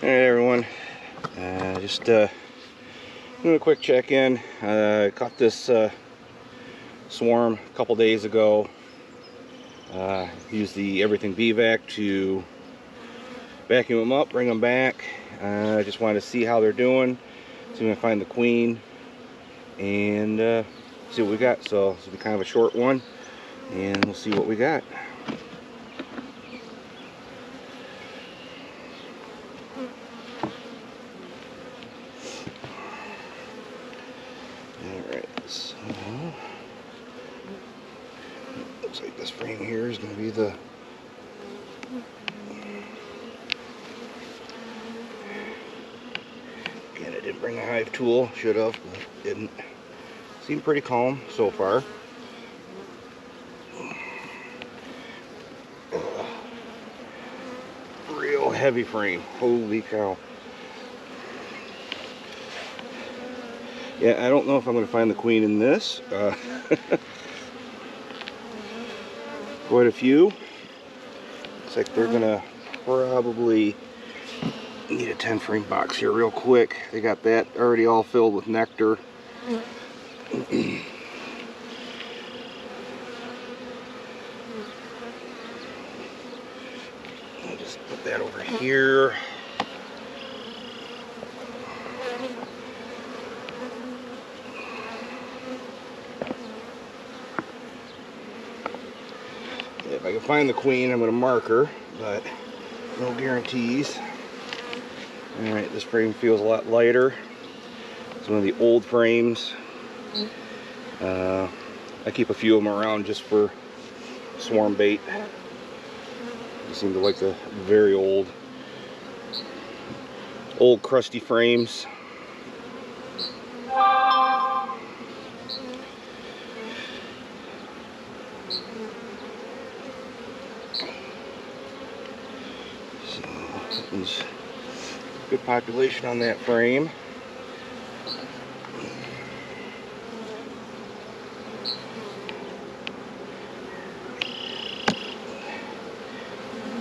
Alright everyone, just doing a quick check-in. Caught this swarm a couple days ago. Used the Everything Bee Vac to vacuum them up, bring them back. I just wanted to see how they're doing, see if I find the queen, and see what we got. So this will be kind of a short one, and we'll see what we got. Alright, so looks like this frame here is going to be the again, I didn't bring a hive tool, should have, but didn't. Seemed pretty calm so far. Real heavy frame, holy cow. Yeah, I don't know if I'm going to find the queen in this. Quite a few. Looks like they're going to probably need a 10 frame box here real quick. They got that already all filled with nectar. I'll just put that over here. If I can find the queen, I'm going to mark her, but no guarantees. Alright, this frame feels a lot lighter. It's one of the old frames. I keep a few of them around just for swarm bait. I seem to like the very old crusty frames. So there's good population on that frame.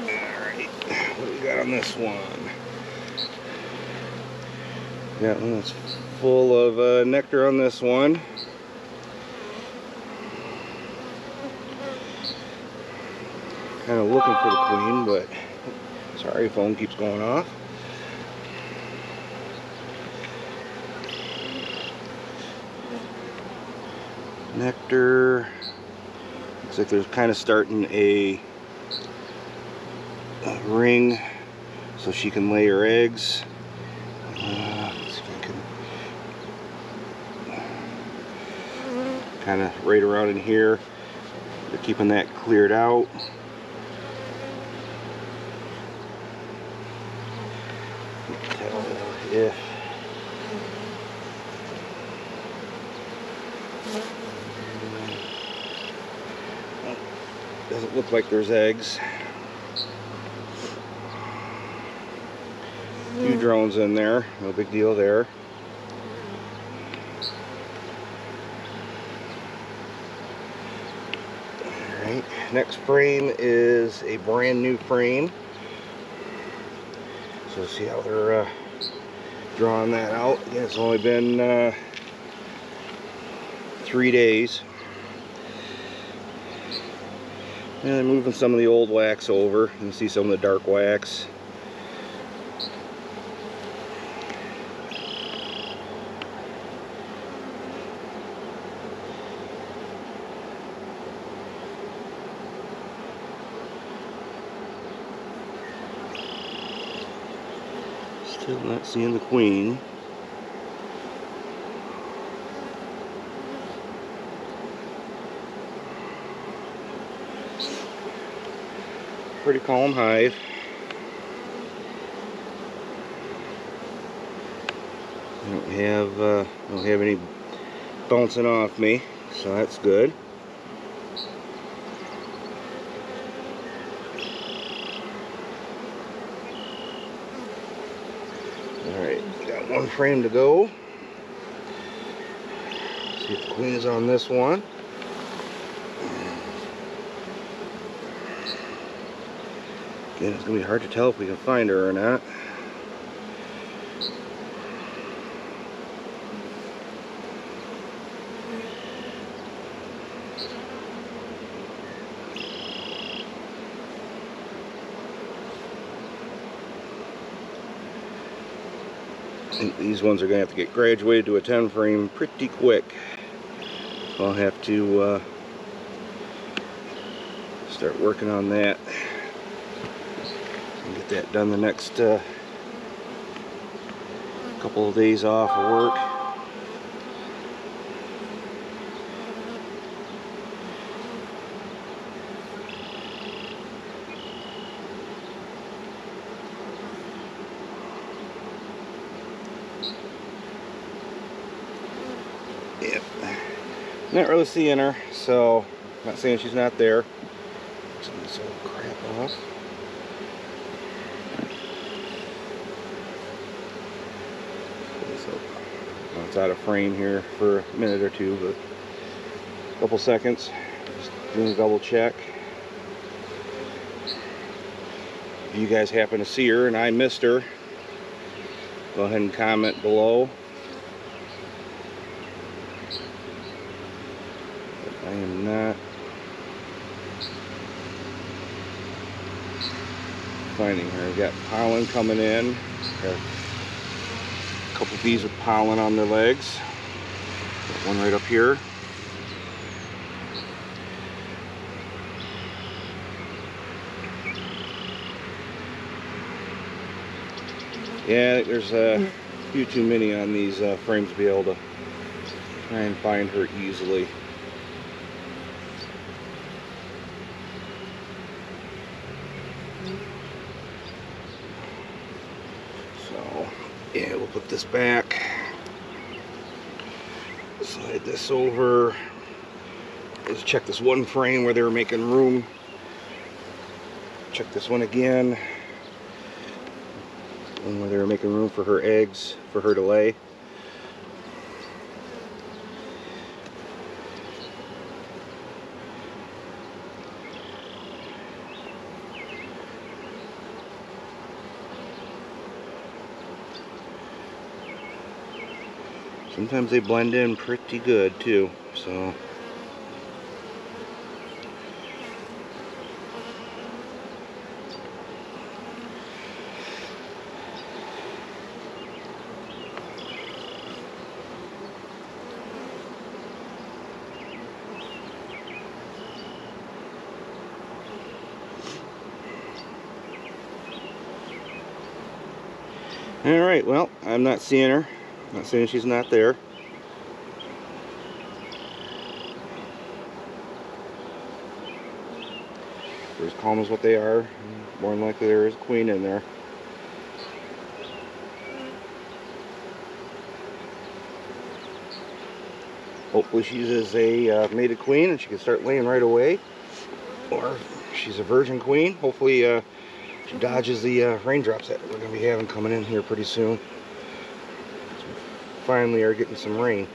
Alright, what do we got on this one? Got one that's full of nectar on this one. Kind of looking for the queen, but sorry, phone keeps going off. Nectar. Looks like they're kind of starting a ring so she can lay her eggs. Let's see if I can kind of right around in here. They're keeping that cleared out. If doesn't look like there's eggs. A few drones in there, no big deal there. Alright, next frame is a brand new frame. So let's see how they're drawing that out. Again, it's only been 3 days. And they're moving some of the old wax over. You can see some of the dark wax. Still not seeing the queen. Pretty calm hive. I don't have any bouncing off me, so that's good. Alright, got one frame to go. See if the queen is on this one. Again, it's going to be hard to tell if we can find her or not. And these ones are going to have to get graduated to a 10 frame pretty quick. So I'll have to start working on that and get that done the next couple of days off of work. Yep. Not really seeing her, so I'm not saying she's not there. Turn this old crap off. Well, it's out of frame here for a minute or two, but a couple seconds. Just doing a double check. If you guys happen to see her and I missed her, go ahead and comment below. I am not finding her. We've got pollen coming in. Got a couple bees with pollen on their legs. Got one right up here. Yeah, there's a few too many on these frames to be able to try and find her easily. So, yeah, we'll put this back. Slide this over. Let's check this one frame where they were making room. Check this one again. And where they were making room for her eggs for her to lay. Sometimes they blend in pretty good too, so. Alright, well, I'm not seeing her. I'm not saying she's not there. They're as calm as what they are. More than likely there is a queen in there. Hopefully she's a mated queen and she can start laying right away. Or she's a virgin queen. Hopefully she dodges the raindrops that we're going to be having coming in here pretty soon. So we finally are getting some rain.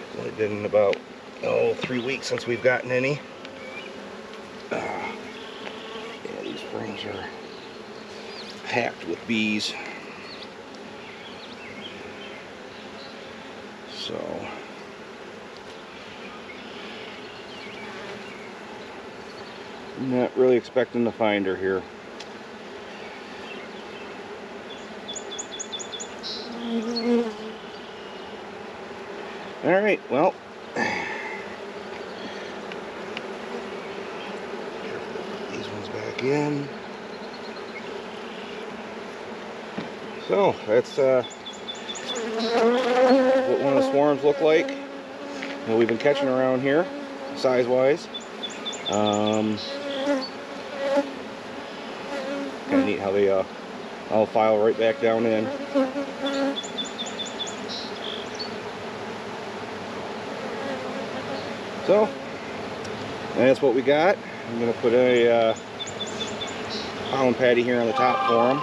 It's only been about 3 weeks since we've gotten any. Yeah, these frames are packed with bees. So I'm not really expecting to find her here. Alright, well, these ones back in. So that's what one of the swarms look like that we've been catching around here, size wise. Kind of neat how they all file right back down in. So that's what we got. I'm going to put a pollen patty here on the top for them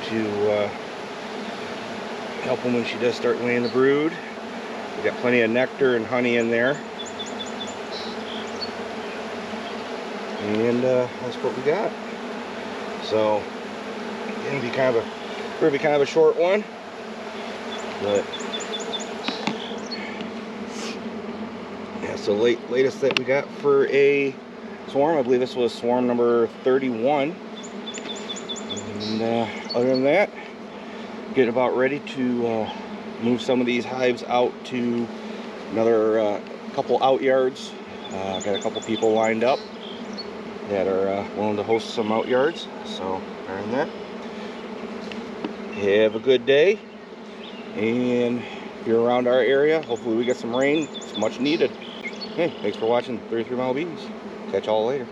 to help them when she does start laying the brood. We got plenty of nectar and honey in there, and that's what we got. So it'll be kind of a short one, but yeah. So latest that we got for a swarm. I believe this was swarm number 31. And other than that, getting about ready to move some of these hives out to another couple out yards. Got a couple people lined up that are willing to host some out yards. So other than that, have a good day, and if you're around our area, hopefully we get some rain. It's much needed. Hey, thanks for watching 33 Mile Bees. Catch y'all later.